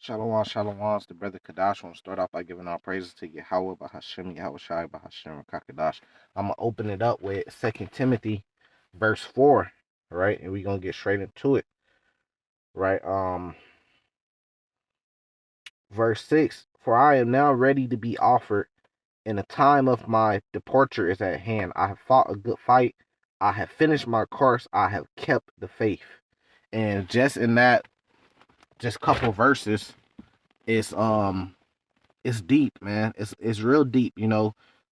Shalom, shalom. It's the brother Kadash. I want to start off by giving all praises to Yahweh, Bahashem, Yahweh Shai, Bahashem, Kakadash. I'm going to open it up with 2 Timothy, verse 4, right? And we're going to get straight into it, right? Verse 6, For I am now ready to be offered, and the time of my departure is at hand. I have fought a good fight. I have finished my course. I have kept the faith. And just in that, just couple verses, it's it's deep, man. It's real deep,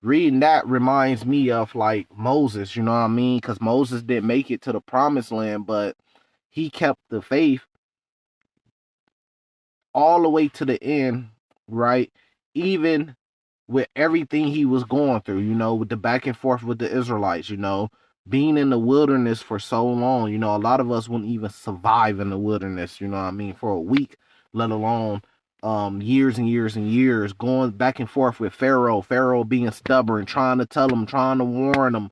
Reading that reminds me of like Moses, you know what I mean? Because Moses didn't make it to the promised land, but he kept the faith all the way to the end, right? Even with everything he was going through, with the back and forth with the Israelites, being in the wilderness for so long, a lot of us wouldn't even survive in the wilderness, you know what I mean, for a week, let alone years and years and years, going back and forth with Pharaoh being stubborn, trying to tell them, trying to warn them,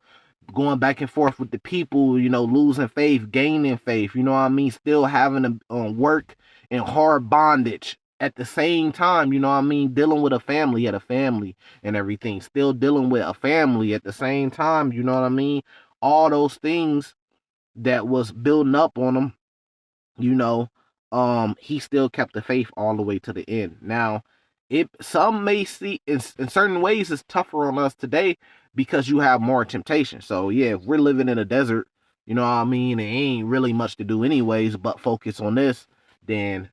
going back and forth with the people, losing faith, gaining faith, you know what I mean, still having to work in hard bondage at the same time, you know what I mean, dealing with a family, and everything, still dealing with a family at the same time, you know what I mean, all those things that was building up on him, he still kept the faith all the way to the end. Now, some may see in certain ways it's tougher on us today because you have more temptation. So yeah, if we're living in a desert, you know what I mean, it ain't really much to do anyways, but focus on this, then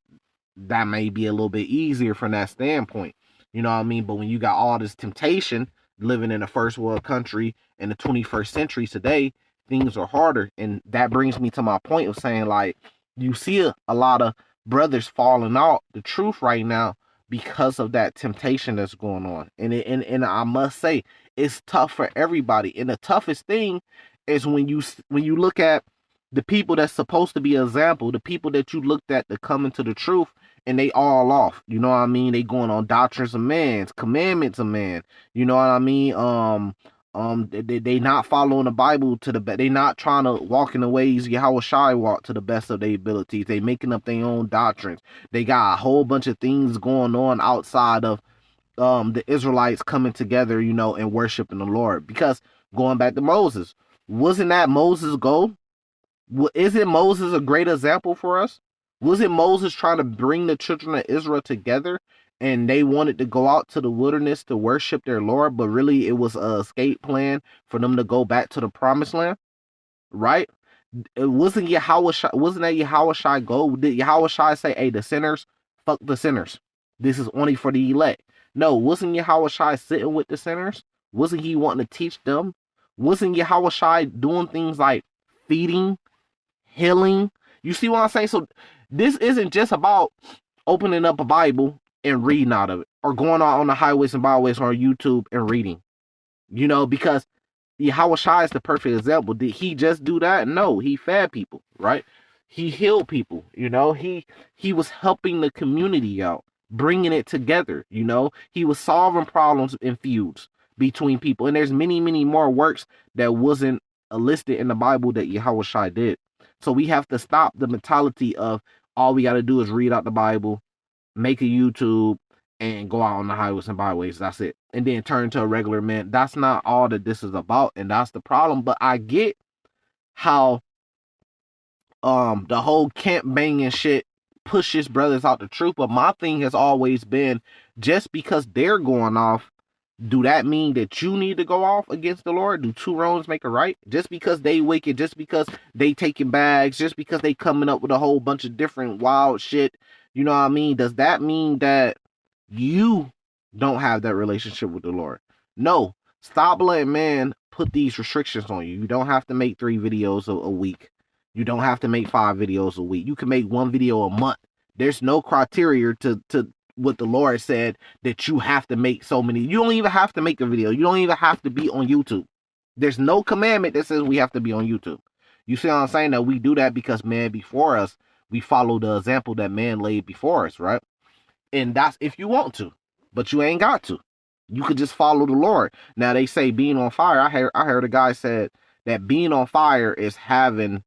that may be a little bit easier from that standpoint. You know what I mean? But when you got all this temptation living in a first world country in the 21st century today, things are harder. And that brings me to my point of saying, like, you see a lot of brothers falling out the truth right now because of that temptation that's going on. And I must say, it's tough for everybody. And the toughest thing is when you look at the people that's supposed to be an example, the people that you looked at to come into the truth, and they all off. You know what I mean? They going on doctrines of man's, commandments of man. You know what I mean? They not following the Bible to the best. They not trying to walk in the ways Yahweh Shai walk to the best of their abilities. They making up their own doctrines. They got a whole bunch of things going on outside of the Israelites coming together, and worshiping the Lord. Because going back to Moses, wasn't that Moses' goal? Isn't Moses a great example for us? Wasn't Moses trying to bring the children of Israel together, and they wanted to go out to the wilderness to worship their Lord, but really it was a escape plan for them to go back to the promised land, right? Wasn't that Yahweh Shai goal? Did Yahweh Shai say, hey, the sinners, fuck the sinners. This is only for the elect. No, wasn't Yahweh Shai sitting with the sinners? Wasn't he wanting to teach them? Wasn't Yahweh Shai doing things like feeding, healing? You see what I'm saying? So this isn't just about opening up a Bible and reading out of it, or going out on the highways and byways or on YouTube and reading. Because Yahweh Shai is the perfect example. Did he just do that? No, he fed people, right? He healed people. He was helping the community out, bringing it together. He was solving problems and feuds between people. And there's many, many more works that wasn't listed in the Bible that Yahweh Shai did. So we have to stop the mentality of all we got to do is read out the Bible, make a YouTube, and go out on the highways and byways. That's it. And then turn to a regular man. That's not all that this is about. And that's the problem. But I get how the whole camp banging shit pushes brothers out the truth. But my thing has always been, just because they're going off, do that mean that you need to go off against the Lord? Do two wrongs make a right? Just because they wicked, just because they taking bags, just because they coming up with a whole bunch of different wild shit, you know what I mean? Does that mean that you don't have that relationship with the Lord? No. Stop letting man put these restrictions on you. You don't have to make 3 videos a week. You don't have to make 5 videos a week. You can make 1 video a month. There's no criteria to what the Lord said that you have to make so many. You don't even have to make a video. You don't even have to be on YouTube. There's no commandment that says we have to be on YouTube. You see what I'm saying? That we do that because man before us, we follow the example that man laid before us, right? And that's if you want to, but you ain't got to. You could just follow the Lord. Now they say being on fire. I heard a guy said that being on fire is having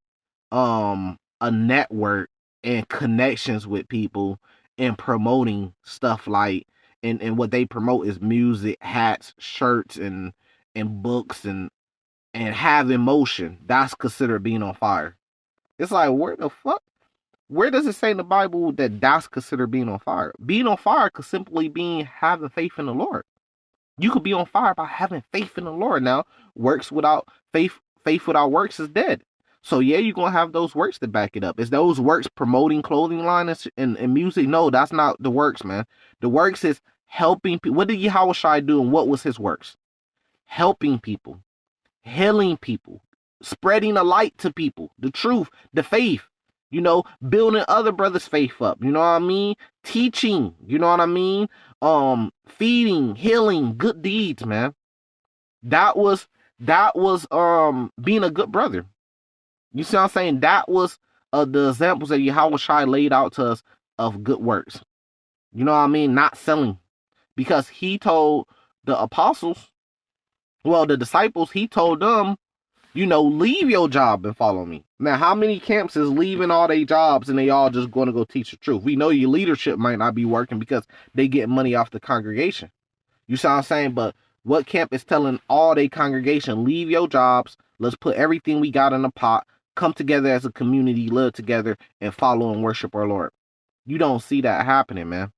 a network and connections with people in promoting stuff like, and what they promote is music, hats, shirts, and books, and have emotion. That's considered being on fire. It's like, where the fuck? Where does it say in the Bible that that's considered being on fire? Being on fire could simply be having faith in the Lord. You could be on fire by having faith in the Lord. Now, works without faith, faith without works is dead. So yeah, you're gonna have those works to back it up. Is those works promoting clothing lines and music? No, that's not the works, man. The works is helping people. What did Yahushua do, and what was his works? Helping people, healing people, spreading the light to people, the truth, the faith, building other brothers' faith up, you know what I mean? Teaching, you know what I mean? Feeding, healing, good deeds, man. That was being a good brother. You see what I'm saying? That was the examples that Yahushua laid out to us of good works. You know what I mean? Not selling. Because he told the apostles, the disciples, he told them, leave your job and follow me. Now, how many camps is leaving all their jobs and they all just going to go teach the truth? We know your leadership might not be working because they get money off the congregation. You see what I'm saying? But what camp is telling all their congregation, leave your jobs, let's put everything we got in a pot, come together as a community, live together, and follow and worship our Lord? You don't see that happening, man.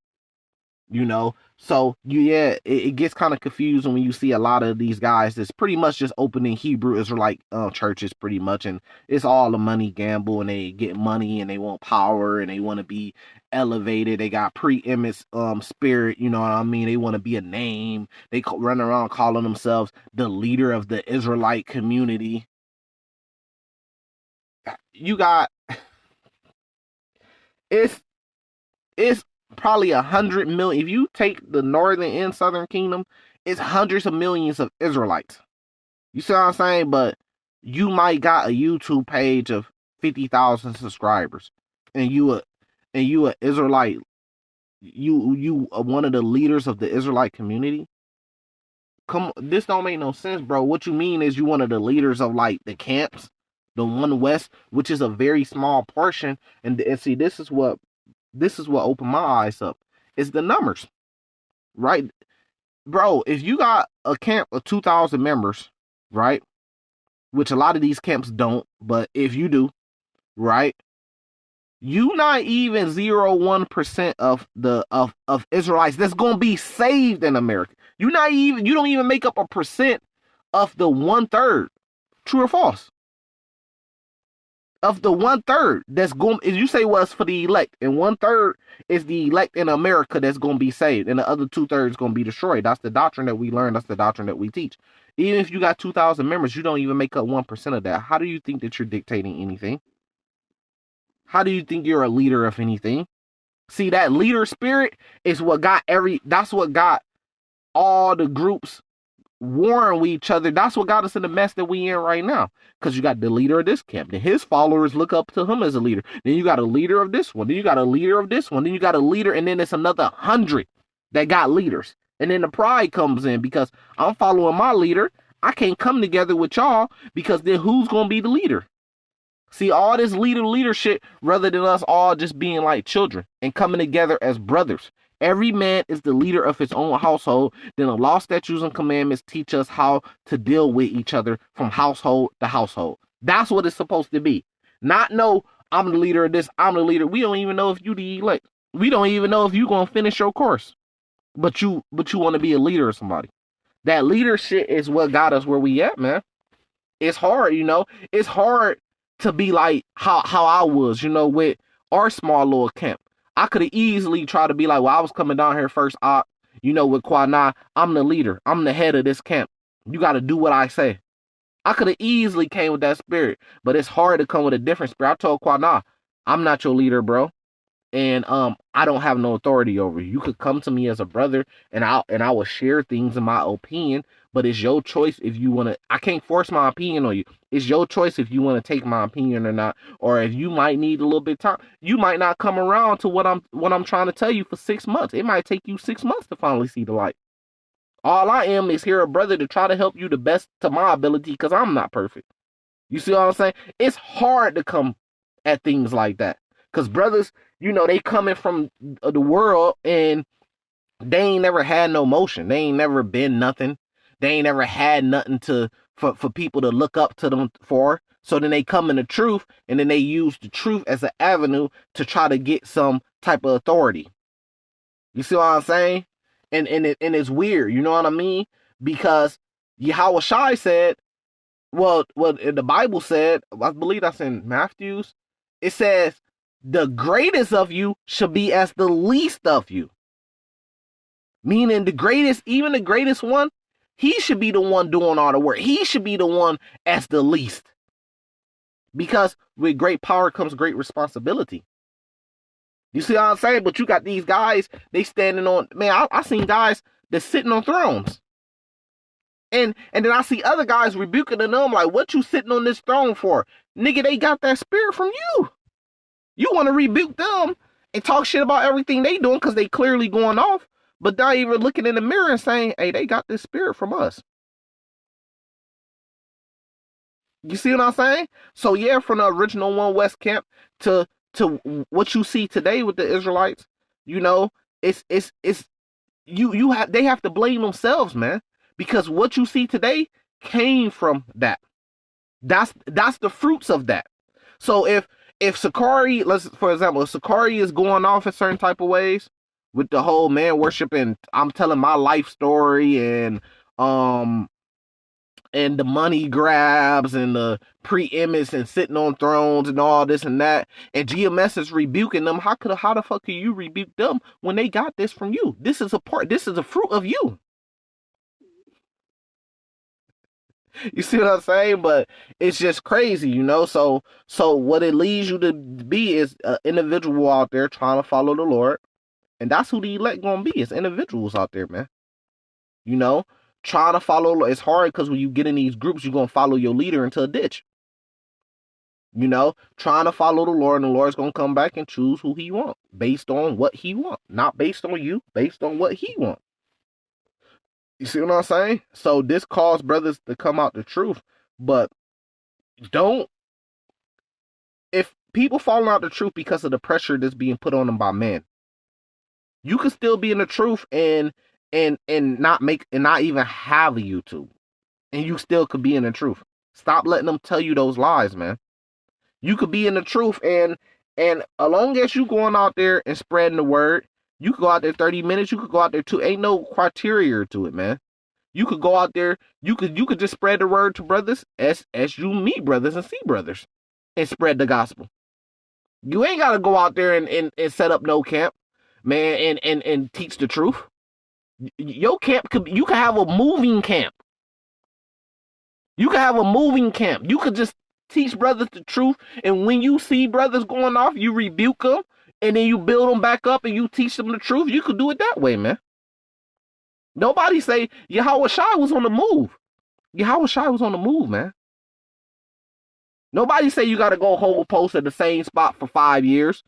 So it gets kind of confusing when you see a lot of these guys that's pretty much just opening Hebrew Israelite churches pretty much, and it's all a money gamble, and they get money and they want power and they want to be elevated. They got preeminence spirit, you know what I mean? They want to be a name. They run around calling themselves the leader of the Israelite community. You got it's probably 100 million. If you take the northern and southern kingdom, it's hundreds of millions of Israelites. You see what I'm saying? But you might got a YouTube page of 50,000 subscribers, and you a Israelite. You are one of the leaders of the Israelite community. Come, this don't make no sense, bro. What you mean is you one of the leaders of like the camps, the One West, which is a very small portion. And see, this is what opened my eyes up. It's the numbers, right? Bro, if you got a camp of 2,000 members, right? Which a lot of these camps don't, but if you do, right? You not even 0.1% of Israelites that's gonna be saved in America. You don't even make up 1% of the 1/3. True or false? Of the 1/3 that's going, as you say, was for the elect, and 1/3 is the elect in America that's going to be saved, and the other 2/3 is going to be destroyed. That's the doctrine that we learn. That's the doctrine that we teach. Even if you got 2,000 members, you don't even make up 1% of that. How do you think that you're dictating anything? How do you think you're a leader of anything? See, that leader spirit is what got that's what got all the groups warring with each other. That's what got us in the mess that we in right now. Because you got the leader of this camp, then his followers look up to him as a leader. Then you got a leader of this one. Then you got a leader of this one. Then you got a leader, and then it's another 100 that got leaders. And then the pride comes in because I'm following my leader. I can't come together with y'all because then who's gonna be the leader? See, all this leadership rather than us all just being like children and coming together as brothers. Every man is the leader of his own household. Then the law, statutes, and commandments teach us how to deal with each other from household to household. That's what it's supposed to be. Not no, I'm the leader of this, I'm the leader. We don't even know if you the elect. We don't even know if you're going to finish your course. But you want to be a leader of somebody. That leadership is what got us where we at, man. It's hard, It's hard to be like how I was, with our small little camp. I could have easily tried to be like, well, I was coming down here first, with Kwana, I'm the leader. I'm the head of this camp. You got to do what I say. I could have easily came with that spirit, but it's hard to come with a different spirit. I told Kwana, I'm not your leader, bro. And I don't have no authority over you. You could come to me as a brother, and I will share things in my opinion, but it's your choice if you want to. I can't force my opinion on you. It's your choice if you want to take my opinion or not, or if you might need a little bit of time. You might not come around to what I'm trying to tell you for 6 months. It might take you 6 months to finally see the light. All I am is here a brother to try to help you the best to my ability because I'm not perfect. You see what I'm saying? It's hard to come at things like that because brothers, they coming from the world, and they ain't never had no motion. They ain't never been nothing. They ain't never had nothing for people to look up to them for. So then they come in the truth, and then they use the truth as an avenue to try to get some type of authority. You see what I'm saying? And it's weird, you know what I mean? Because Yahweh Shai said, well, the Bible said, I believe that's in Matthew's, it says, the greatest of you should be as the least of you. Meaning the greatest, even the greatest one, he should be the one doing all the work. He should be the one as the least. Because with great power comes great responsibility. You see what I'm saying? But you got these guys, they standing on, man, I seen guys that's sitting on thrones. And then I see other guys rebuking them, like, what you sitting on this throne for? Nigga, they got that spirit from you. You want to rebuke them and talk shit about everything they doing because they clearly going off, but not even looking in the mirror and saying, hey, they got this spirit from us. You see what I'm saying? So yeah, from the original One West camp to what you see today with the Israelites, it's they have to blame themselves, man, because what you see today came from that. That's the fruits of that. So if Sakari, for example, if Sakari is going off in certain type of ways with the whole man worship, and I'm telling my life story, and the money grabs and the preeminence and sitting on thrones and all this and that, and GMS is rebuking them, how the fuck can you rebuke them when they got this from you? This is a fruit of you. You see what I'm saying? But it's just crazy, So what it leads you to be is an individual out there trying to follow the Lord, and that's who the elect gonna be. It's individuals out there, man. Trying to follow. It's hard because when you get in these groups, you're gonna follow your leader into a ditch. Trying to follow the Lord, and the Lord's gonna come back and choose who He wants based on what He wants, not based on you, based on what He wants. You see what I'm saying? So this caused brothers to come out the truth, but if people falling out the truth because of the pressure that's being put on them by men, you could still be in the truth and not even have a YouTube, and you still could be in the truth. Stop letting them tell you those lies, man. You could be in the truth, and as long as you going out there and spreading the word, you could go out there 30 minutes, you could go out there too. Ain't no criteria to it, man. You could go out there, you could just spread the word to brothers as you meet brothers and see brothers, and spread the gospel. You ain't gotta go out there and set up no camp, man, and teach the truth. Your camp you could have a moving camp. You could have a moving camp. You could just teach brothers the truth, and when you see brothers going off, you rebuke them, and then you build them back up, and you teach them the truth. You could do it that way, man. Nobody say Yahweh Shai was on the move. Yahweh Shai was on the move, man. Nobody say you got to go hold a post at the same spot for 5 years.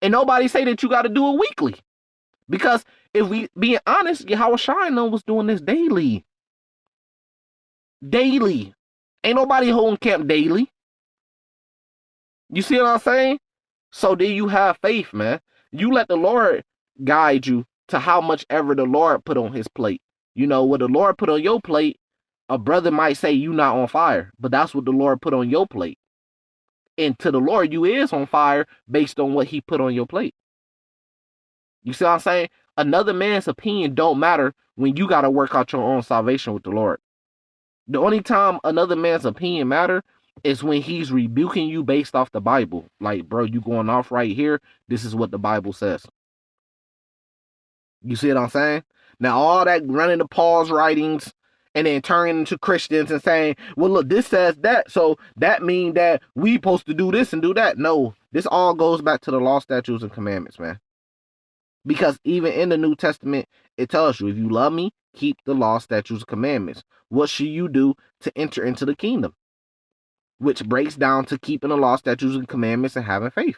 And nobody say that you got to do it weekly. Because if we being honest, Yahweh Shai was doing this daily. Daily. Ain't nobody holding camp daily. You see what I'm saying? So then you have faith, man. You let the Lord guide you to how much ever the Lord put on his plate. What the Lord put on your plate, a brother might say you not on fire, but that's what the Lord put on your plate. And to the Lord, you is on fire based on what he put on your plate. You see what I'm saying? Another man's opinion don't matter when you got to work out your own salvation with the Lord. The only time another man's opinion matter is when he's rebuking you based off the Bible. Like, bro, you going off right here. This is what the Bible says. You see what I'm saying? Now, all that running to Paul's writings and then turning into Christians and saying, well, look, this says that, so that means that we supposed to do this and do that. No, this all goes back to the law, statutes, and commandments, man. Because even in the New Testament, it tells you, if you love me, keep the law, statutes, and commandments. What should you do to enter into the kingdom? Which breaks down to keeping the law, statutes, and commandments and having faith.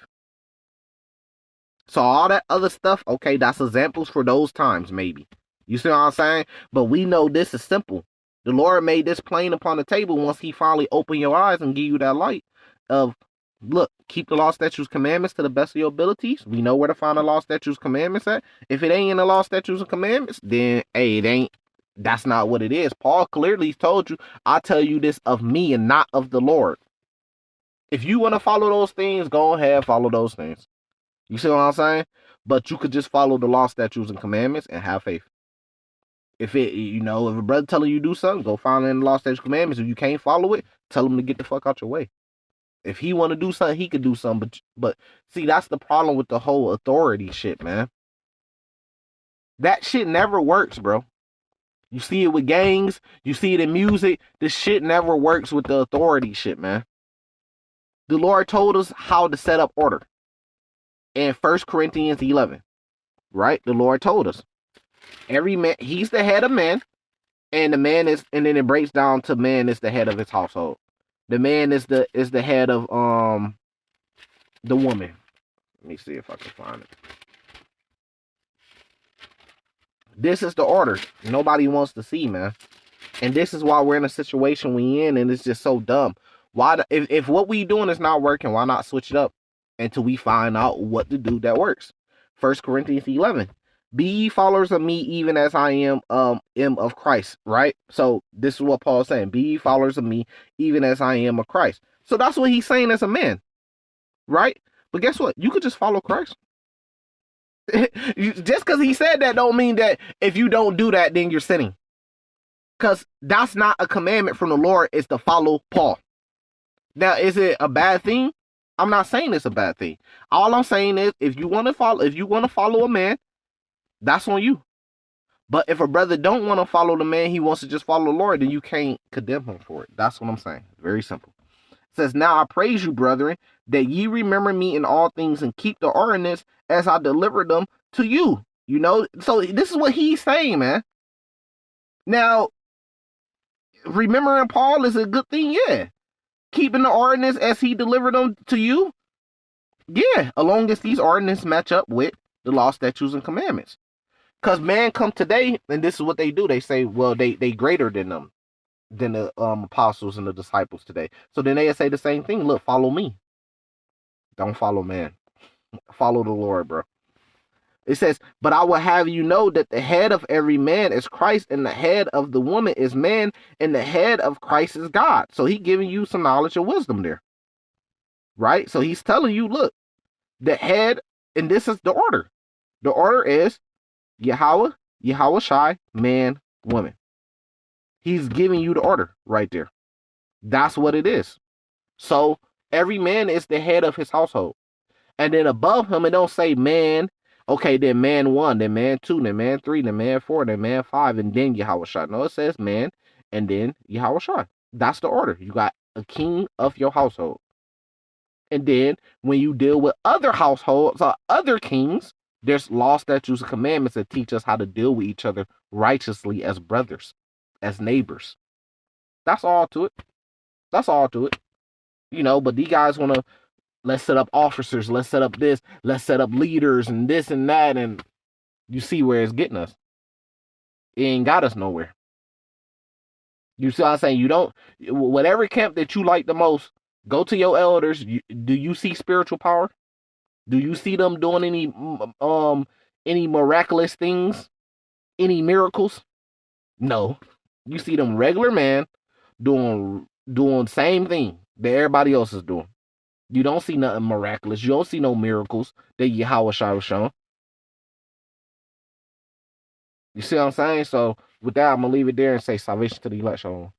So all that other stuff, okay, that's examples for those times, maybe. You see what I'm saying? But we know this is simple. The Lord made this plain upon the table once he finally opened your eyes and give you that light of Look, keep the law, statutes, commandments to the best of your abilities. We know where to find the law, statutes, commandments at. If it ain't in the law, statutes, and commandments, then hey, it ain't. That's not what it is. Paul clearly told you, I tell you this of me and not of the Lord. If you want to follow those things, go ahead, follow those things. You see what I'm saying? But you could just follow the law, statutes, and commandments and have faith. If if a brother telling you to do something, go find it in the law, statutes, commandments. If you can't follow it, tell him to get the fuck out your way. If he want to do something, he could do something. But see, that's the problem with the whole authority shit, man. That shit never works, bro. You see it with gangs. You see it in music. This shit never works with the authority shit, man. The Lord told us how to set up order in 1 Corinthians 11, right? The Lord told us. Every man, he's the head of men, and the man is, and then it breaks down to man is the head of his household. The man is the head of the woman. Let me see if I can find it. This is the order nobody wants to see, man. And this is why we're in a situation we in, and it's just so dumb. Why, if what we doing is not working, why not switch it up until we find out what to do that works? 1 Corinthians 11. Be ye followers of me, even as I am of Christ, right? So this is what Paul's saying. Be ye followers of me, even as I am of Christ. So that's what he's saying as a man, right? But guess what? You could just follow Christ. Just because he said that don't mean that if you don't do that, then you're sinning. Because that's not a commandment from the Lord, it's to follow Paul. Now, is it a bad thing? I'm not saying it's a bad thing. All I'm saying is if you want to follow a man, that's on you. But if a brother don't want to follow the man, he wants to just follow the Lord, then you can't condemn him for it. That's what I'm saying. Very simple. It says, now I praise you, brethren, that ye remember me in all things and keep the ordinance as I deliver them to you. You know, so this is what he's saying, man. Now, remembering Paul is a good thing, yeah. Keeping the ordinance as he delivered them to you, yeah, as long as these ordinances match up with the law, statutes, and commandments. Because man come today, and this is what they do. They say, well, they greater than them, than the apostles and the disciples today. So then they say the same thing. Look, follow me. Don't follow man. Follow the Lord, bro. It says, but I will have you know that the head of every man is Christ, and the head of the woman is man, and the head of Christ is God. So he giving you some knowledge and wisdom there. Right? So he's telling you, look, the head, and this is the order. The order is Yahweh, Yahweh Shai, man, woman. He's giving you the order right there. That's what it is. So every man is the head of his household. And then above him, it don't say man. Okay, then man 1, then man 2, then man 3, then man 4, then man 5, and then Yahweh Shai. No, it says man, and then Yahweh Shai. That's the order. You got a king of your household. And then when you deal with other households or other kings, there's law, statutes, and commandments that teach us how to deal with each other righteously as brothers, as neighbors. That's all to it. That's all to it. You know, but these guys want to, let's set up officers, let's set up this, let's set up leaders and this and that, and you see where it's getting us. It ain't got us nowhere. You see what I'm saying? You don't, whatever camp that you like the most, go to your elders. Do you see spiritual power? Do you see them doing any miraculous things? Any miracles? No. You see them regular man doing same thing that everybody else is doing. You don't see nothing miraculous. You don't see no miracles that Yahweh Shai was showing. You see what I'm saying? So with that, I'm gonna leave it there and say salvation to the elect. Shalom.